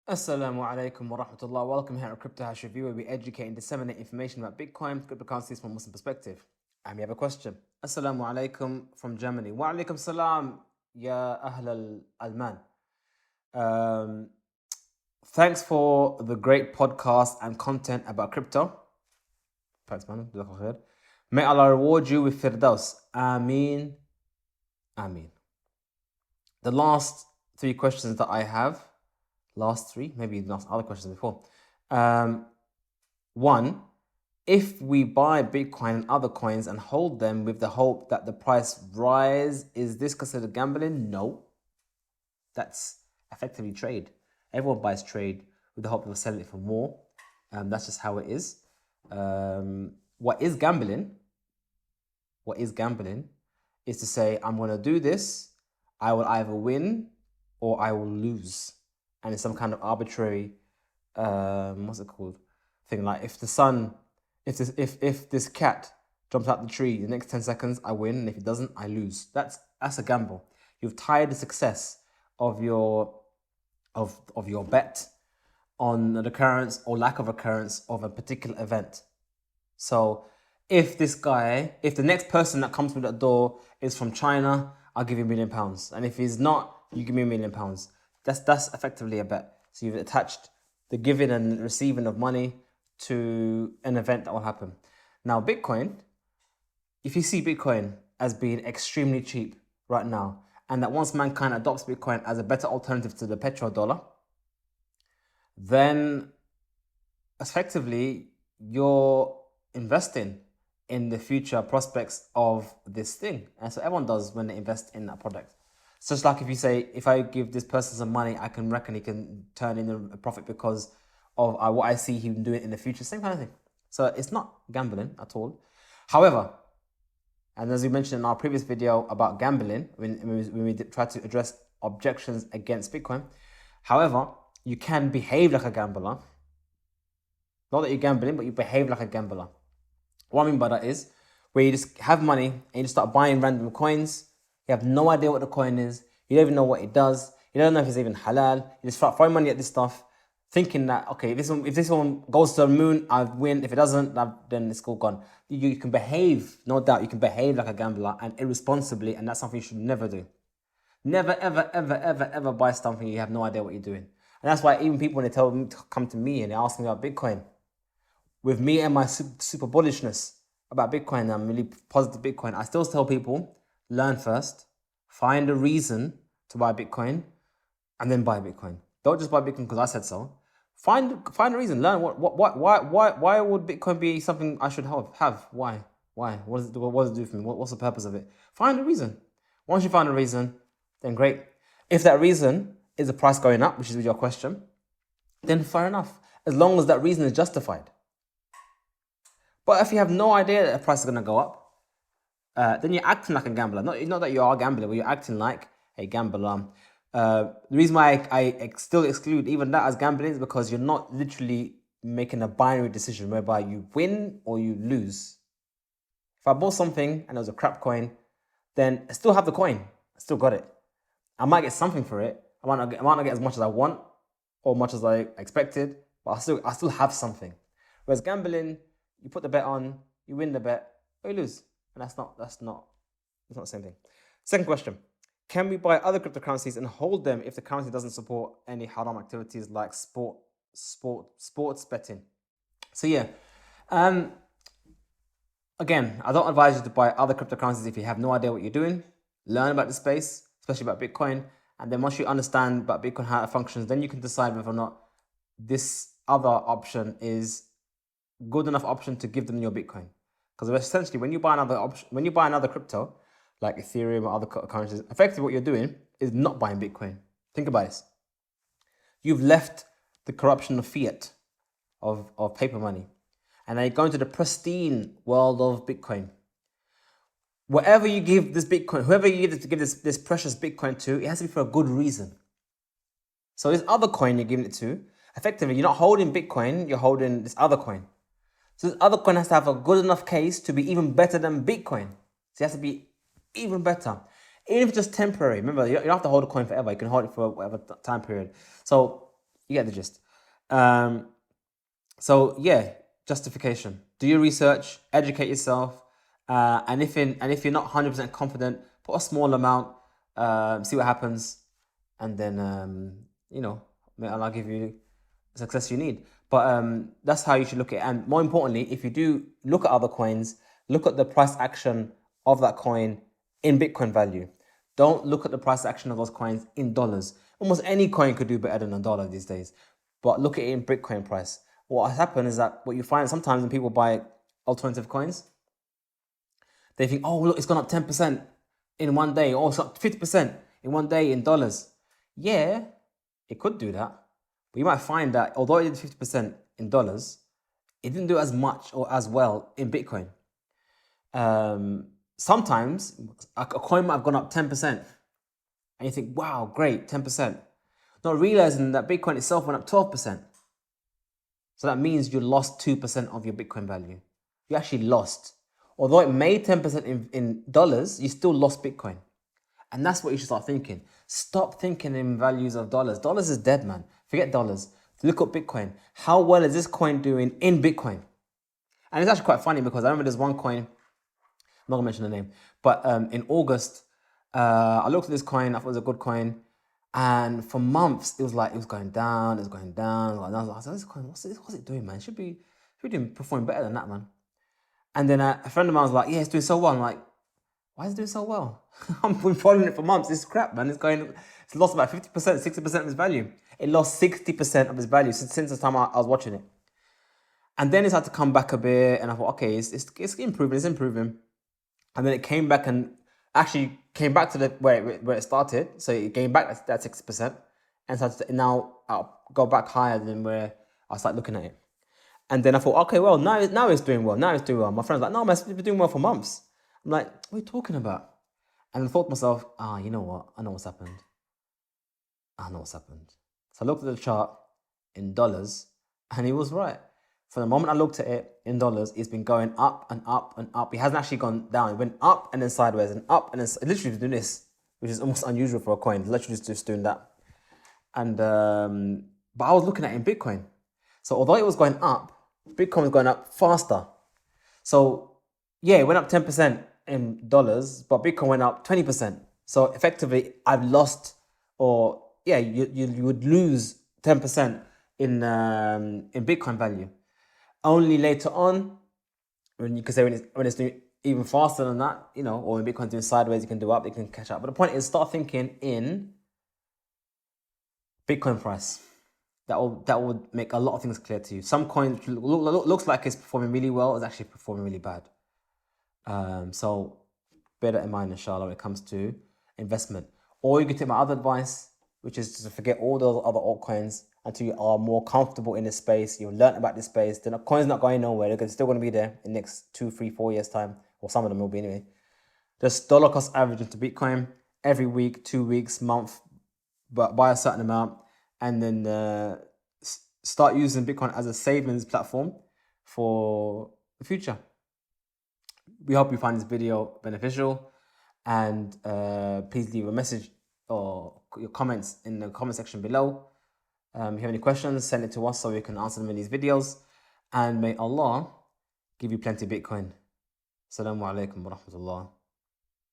Assalamu alaikum wa rahmatullah. Welcome here at Crypto Hash Review, where we educate and disseminate information about Bitcoin, cryptocurrencies from a Muslim perspective. And we have a question. Assalamu alaikum from Germany. Wa alaikum salam, ya ahl al-man. Thanks for the great podcast and content about crypto. Thanks, man. May Allah reward you with Firdaus. Ameen. Ameen. The last three questions that I have, maybe you asked other questions before. One, if we buy Bitcoin and other coins and hold them with the hope that the price rise, is this considered gambling? No. That's effectively trade. Everyone buys trade with the hope of selling it for more. That's just how it is. What is gambling is to say, I'm going to do this, I will either win or I will lose. And it's some kind of arbitrary, thing. Like if this cat jumps out the tree, the next 10 seconds I win, and if it doesn't, I lose. That's a gamble. You've tied the success of your bet on the occurrence or lack of occurrence of a particular event. So if the next person that comes through that door is from China, I'll give you £1 million. And if he's not, you give me £1 million. That's effectively a bet. So you've attached the giving and receiving of money to an event that will happen. Now, Bitcoin, if you see Bitcoin as being extremely cheap right now, and that once mankind adopts Bitcoin as a better alternative to the petrodollar, then effectively you're investing in the future prospects of this thing. And so everyone does when they invest in that product. So it's like if you say, if I give this person some money, I can reckon he can turn in a profit because of what I see him doing in the future. Same kind of thing. So it's not gambling at all. However, and as we mentioned in our previous video about gambling, when we tried to address objections against Bitcoin, however, you can behave like a gambler. Not that you're gambling, but you behave like a gambler. What I mean by that is where you just have money and you just start buying random coins. You have no idea what the coin is. You don't even know what it does. You don't know if it's even halal. You just start throwing money at this stuff, thinking that, okay, if this one goes to the moon, I win. If it doesn't, then it's all gone. You can behave, no doubt, you can behave like a gambler and irresponsibly, and that's something you should never do. Never, ever, ever, ever, ever buy something you have no idea what you're doing. And that's why even people, when they tell me to come to me and they ask me about Bitcoin, with me and my super bullishness about Bitcoin, I'm really positive Bitcoin, I still tell people, learn first, find a reason to buy Bitcoin, and then buy Bitcoin. Don't just buy Bitcoin because I said so. Find a reason. Learn why would Bitcoin be something I should have? Why? What does it do for me? What's the purpose of it? Find a reason. Once you find a reason, then great. If that reason is the price going up, which is your question, then fair enough. As long as that reason is justified. But if you have no idea that the price is going to go up, then you're acting like a gambler. Not that you are a gambler, but you're acting like a gambler. The reason why I still exclude even that as gambling is because you're not literally making a binary decision whereby you win or you lose. If I bought something and it was a crap coin, then I still have the coin. I still got it. I might get something for it. I might not get as much as I want or much as I expected, but I still have something. Whereas gambling, you put the bet on, you win the bet, or you lose. And that's not the same thing. Second question. Can we buy other cryptocurrencies and hold them if the currency doesn't support any haram activities like sports betting? So yeah, again, I don't advise you to buy other cryptocurrencies if you have no idea what you're doing. Learn about the space, especially about Bitcoin. And then once you understand about Bitcoin, how it functions, then you can decide whether or not this other option is good enough option to give them your Bitcoin. Because essentially, when you buy another crypto, like Ethereum or other currencies, effectively what you're doing is not buying Bitcoin. Think about this. You've left the corruption of fiat, of paper money, and now you're going to the pristine world of Bitcoin. Whatever you give this Bitcoin, whoever you give this precious Bitcoin to, it has to be for a good reason. So this other coin you're giving it to, effectively, you're not holding Bitcoin, you're holding this other coin. So this other coin has to have a good enough case to be even better than Bitcoin. So it has to be even better. Even if it's just temporary. Remember, you don't have to hold a coin forever. You can hold it for whatever time period. So You get the gist. So yeah, justification. Do your research, educate yourself, and if you're not 100% confident, put a small amount, see what happens, and then may Allah give you the success you need. But that's how you should look at it. And more importantly, if you do look at other coins, look at the price action of that coin in Bitcoin value. Don't look at the price action of those coins in dollars. Almost any coin could do better than a dollar these days. But look at it in Bitcoin price. What has happened is that what you find sometimes when people buy alternative coins, they think, oh, look, it's gone up 10% in one day, or it's up 50% in one day in dollars. Yeah, it could do that. But you might find that although it did 50% in dollars, it didn't do as much or as well in Bitcoin. Sometimes a coin might have gone up 10%, and you think, wow, great, 10%. Not realizing that Bitcoin itself went up 12%. So that means you lost 2% of your Bitcoin value. You actually lost. Although it made 10% in dollars, you still lost Bitcoin. And that's what you should start thinking. Stop thinking in values of dollars. Dollars is dead, man. Forget dollars. Look at Bitcoin. How well is this coin doing in Bitcoin? And it's actually quite funny because I remember there's one coin, I'm not gonna mention the name, but in August, I looked at this coin, I thought it was a good coin. And for months, it was going down, it was going down. I was like, this coin, what's it doing, man? It should be performing better than that, man. And then a friend of mine was like, yeah, it's doing so well. I'm like, why is it doing so well? I've been following it for months. It's crap, man. It's lost about 50%, 60% of its value. It lost 60% of its value since the time I was watching it. And then it's had to come back a bit, and I thought, okay, it's improving. And then it came back and actually came back to where it started. So it came back that 60%, and started to now I'll go back higher than where I started looking at it. And then I thought, okay, well, now it's doing well. Now it's doing well. My friend's like, no, man, it's been doing well for months. I'm like, what are you talking about? And I thought to myself, you know what? I know what's happened. So I looked at the chart in dollars, and he was right. From the moment I looked at it in dollars, it's been going up and up and up. It hasn't actually gone down. It went up and then sideways and up and then literally doing this, which is almost unusual for a coin. Literally just doing that. And but I was looking at it in Bitcoin. So although it was going up, Bitcoin was going up faster. So yeah, it went up 10% in dollars, but Bitcoin went up 20%. So effectively, I've lost, or yeah, you would lose 10% in Bitcoin value. Only later on, when it's doing even faster than that, or when Bitcoin's doing sideways, you can do up, you can catch up. But the point is, start thinking in Bitcoin price. That will make a lot of things clear to you. Some coins looks like it's performing really well, it's actually performing really bad. So bear that in mind, inshallah, when it comes to investment. Or you can take my other advice, which is to forget all those other altcoins until you are more comfortable in this space. You've learned about this space. The coin's not going nowhere. They're still going to be there in the next 2, 3, 4 years time, or some of them will be anyway. Just dollar cost average into Bitcoin every week, 2 weeks, month, but by a certain amount, and then start using Bitcoin as a savings platform for the future. We hope you find this video beneficial, and please leave a message or your comments in the comment section below. If you have any questions, send it to us so we can answer them in these videos. And may Allah give you plenty of Bitcoin. Assalamu alaikum wa rahmatullah.